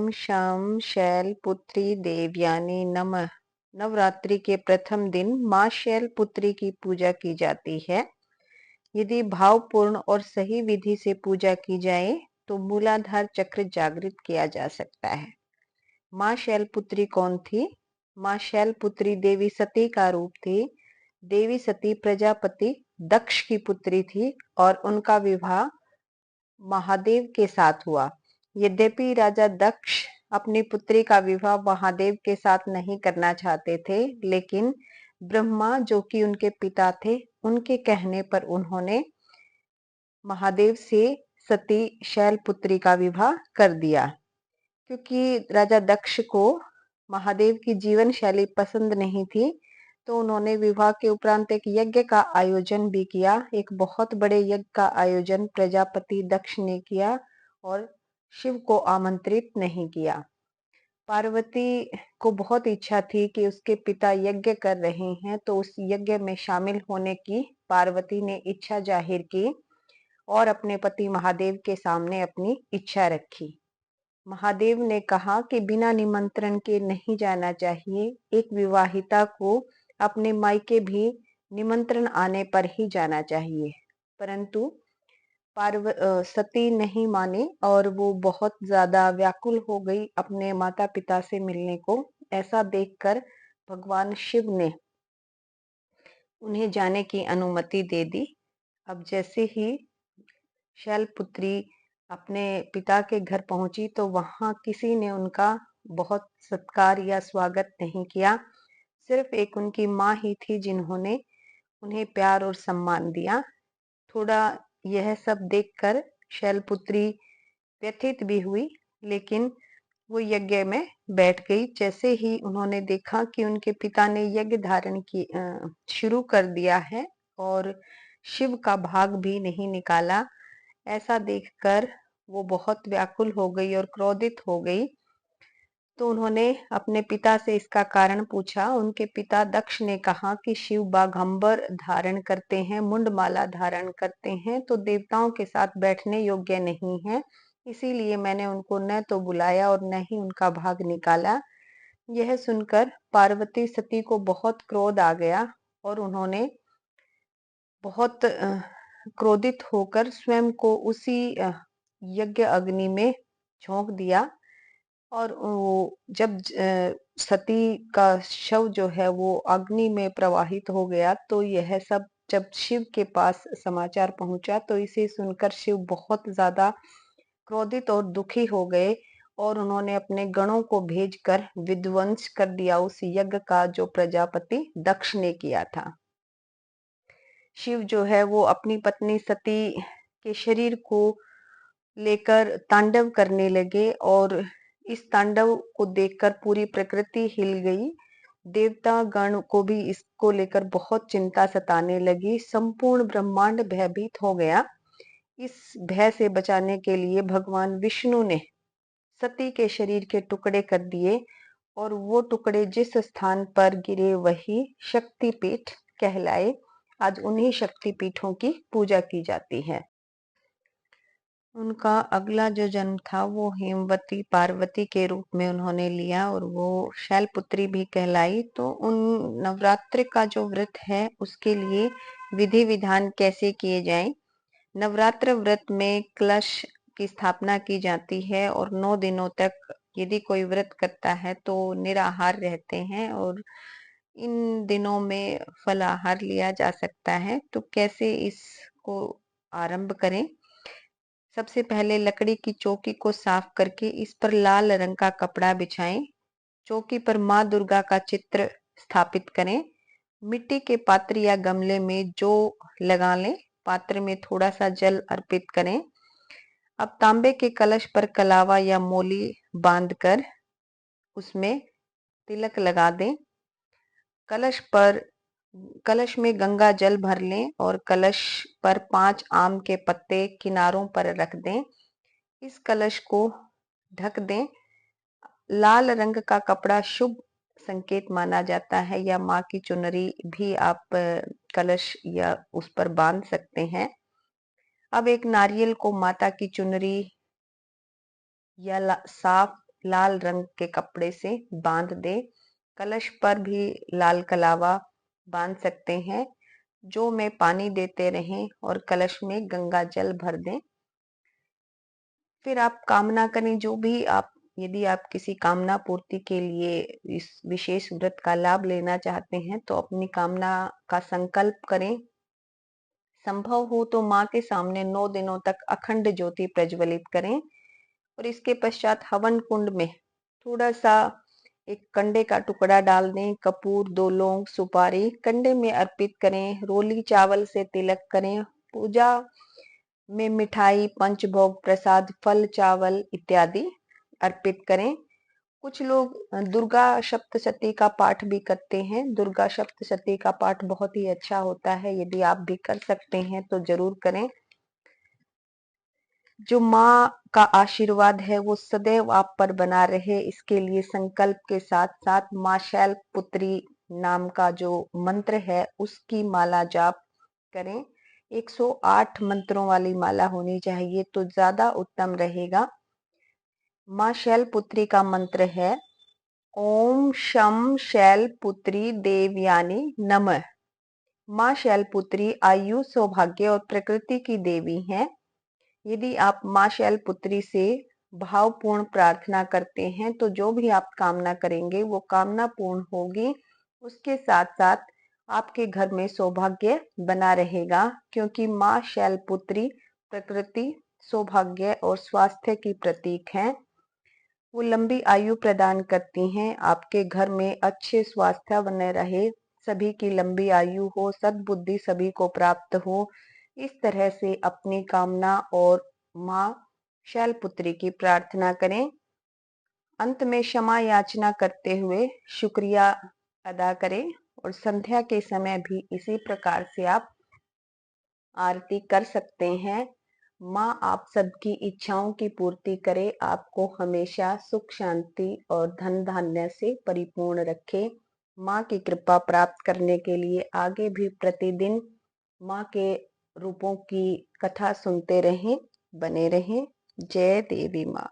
ओम शम शैलपुत्री देवयानी नमः। नवरात्रि के प्रथम दिन मां शैलपुत्री की पूजा की जाती है। यदि भावपूर्ण और सही विधि से पूजा की जाए तो मूलाधार चक्र जागृत किया जा सकता है। मां शैलपुत्री कौन थी? मां शैलपुत्री देवी सती का रूप थी। देवी सती प्रजापति दक्ष की पुत्री थी और उनका विवाह महादेव के साथ हुआ। यद्यपि राजा दक्ष अपनी पुत्री का विवाह महादेव के साथ नहीं करना चाहते थे, लेकिन ब्रह्मा जो कि उनके पिता थे, उनके कहने पर उन्होंने महादेव से सती शैलपुत्री का विवाह कर दिया। क्योंकि राजा दक्ष को महादेव की जीवन शैली पसंद नहीं थी, तो उन्होंने विवाह के उपरांत एक यज्ञ का आयोजन भी किया। एक बहुत बड़े यज्ञ का आयोजन प्रजापति दक्ष ने किया और शिव को आमंत्रित नहीं किया। पार्वती को बहुत इच्छा थी कि उसके पिता यज्ञ कर रहे हैं, तो उस यज्ञ में शामिल होने की पार्वती ने इच्छा जाहिर की और अपने पति महादेव के सामने अपनी इच्छा रखी। महादेव ने कहा कि बिना निमंत्रण के नहीं जाना चाहिए। एक विवाहिता को अपने मायके भी निमंत्रण आने पर ही जाना चाहिए। परंतु सती नहीं माने और वो बहुत ज्यादा व्याकुल हो गई अपने माता पिता से मिलने को। ऐसा देखकर भगवान शिव ने उन्हें जाने की अनुमति दे दी। अब जैसे ही शैलपुत्री अपने पिता के घर पहुंची तो वहां किसी ने उनका बहुत सत्कार या स्वागत नहीं किया। सिर्फ एक उनकी माँ ही थी जिन्होंने उन्हें प्यार और सम्मान दिया। थोड़ा यह सब देखकर शैलपुत्री व्यथित भी हुई, लेकिन वो यज्ञ में बैठ गई। जैसे ही उन्होंने देखा कि उनके पिता ने यज्ञ धारण की शुरू कर दिया है और शिव का भाग भी नहीं निकाला, ऐसा देखकर वो बहुत व्याकुल हो गई और क्रोधित हो गई। तो उन्होंने अपने पिता से इसका कारण पूछा। उनके पिता दक्ष ने कहा कि शिव बाघंबर धारण करते हैं, मुंडमाला धारण करते हैं, तो देवताओं के साथ बैठने योग्य नहीं है, इसीलिए मैंने उनको न तो बुलाया और न ही उनका भाग निकाला। यह सुनकर पार्वती सती को बहुत क्रोध आ गया और उन्होंने बहुत क्रोधित होकर स्वयं को उसी यज्ञ अग्नि में झोंक दिया। और वो जब सती का शव जो है वो अग्नि में प्रवाहित हो गया, तो यह सब जब शिव के पास समाचार पहुंचा तो इसे सुनकर शिव बहुत ज्यादा क्रोधित और दुखी हो गए और उन्होंने अपने गणों को भेजकर विध्वंस कर दिया उस यज्ञ का जो प्रजापति दक्ष ने किया था। शिव जो है वो अपनी पत्नी सती के शरीर को लेकर तांडव करने लगे और इस तांडव को देखकर पूरी प्रकृति हिल गई। देवता गण को भी इसको लेकर बहुत चिंता सताने लगी। संपूर्ण ब्रह्मांड भयभीत हो गया। इस भय से बचाने के लिए भगवान विष्णु ने सती के शरीर के टुकड़े कर दिए और वो टुकड़े जिस स्थान पर गिरे वही शक्तिपीठ कहलाए। आज उन्हीं शक्तिपीठों की पूजा की जाती है। उनका अगला जो जन्म था वो हेमवती पार्वती के रूप में उन्होंने लिया और वो शैलपुत्री भी कहलाई। तो उन नवरात्र का जो व्रत है उसके लिए विधि विधान कैसे किए जाएं। नवरात्र व्रत में कलश की स्थापना की जाती है और 9 दिनों तक यदि कोई व्रत करता है तो निराहार रहते हैं और इन दिनों में फलाहार लिया जा सकता है। तो कैसे इसको आरंभ करें? सबसे पहले लकड़ी की चौकी को साफ करके इस पर लाल रंग का कपड़ा बिछाएं। चौकी पर माँ दुर्गा का चित्र स्थापित करें। मिट्टी के पात्र या गमले में जौ लगा लें। पात्र में थोड़ा सा जल अर्पित करें। अब तांबे के कलश पर कलावा या मोली बांधकर उसमें तिलक लगा दें। कलश में गंगा जल भर लें और कलश पर 5 आम के पत्ते किनारों पर रख दें। इस कलश को ढक दें। लाल रंग का कपड़ा शुभ संकेत माना जाता है या माँ की चुनरी भी आप कलश या उस पर बांध सकते हैं। अब एक नारियल को माता की चुनरी या साफ लाल रंग के कपड़े से बांध दें। कलश पर भी लाल कलावा बांध सकते हैं, जो में पानी देते रहें और कलश में गंगा जल भर दें। फिर आप कामना करें, जो भी आप, यदि आप किसी कामना पूर्ति के लिए इस विशेष व्रत का लाभ लेना चाहते हैं तो अपनी कामना का संकल्प करें। संभव हो तो माँ के सामने 9 दिनों तक अखंड ज्योति प्रज्वलित करें और इसके पश्चात हवन कुंड में थोड़ा सा एक कंडे का टुकड़ा डाल दें। कपूर, 2 लौंग, सुपारी कंडे में अर्पित करें। रोली चावल से तिलक करें। पूजा में मिठाई, पंचभोग प्रसाद, फल, चावल इत्यादि अर्पित करें। कुछ लोग दुर्गा सप्तशती का पाठ भी करते हैं। दुर्गा सप्तशती का पाठ बहुत ही अच्छा होता है, यदि आप भी कर सकते हैं तो जरूर करें। जो माँ का आशीर्वाद है वो सदैव आप पर बना रहे, इसके लिए संकल्प के साथ साथ माँ शैलपुत्री नाम का जो मंत्र है उसकी माला जाप करें। 108 मंत्रों वाली माला होनी चाहिए तो ज्यादा उत्तम रहेगा। माँ शैलपुत्री का मंत्र है ओम शम शैलपुत्री देवयानी नमः। माँ शैलपुत्री आयु, सौभाग्य और प्रकृति की देवी हैं। यदि आप माँ शैलपुत्री से भावपूर्ण प्रार्थना करते हैं तो जो भी आप कामना करेंगे वो कामना पूर्ण होगी। उसके साथ साथ आपके घर में सौभाग्य बना रहेगा, क्योंकि माँ शैलपुत्री प्रकृति, सौभाग्य और स्वास्थ्य की प्रतीक हैं। वो लंबी आयु प्रदान करती हैं। आपके घर में अच्छे स्वास्थ्य बने रहे, सभी की लंबी आयु हो, सद्बुद्धि सभी को प्राप्त हो, इस तरह से अपनी कामना और माँ शैलपुत्री की प्रार्थना करें। अंत में क्षमा याचना करते हुए शुक्रिया अदा करें और संध्या के समय भी इसी प्रकार से आप आरती कर सकते हैं। माँ आप सबकी इच्छाओं की पूर्ति करे, आपको हमेशा सुख, शांति और धन धान्य से परिपूर्ण रखे। माँ की कृपा प्राप्त करने के लिए आगे भी प्रतिदिन माँ के रूपों की कथा सुनते रहें, बने रहें। जय देवी माँ।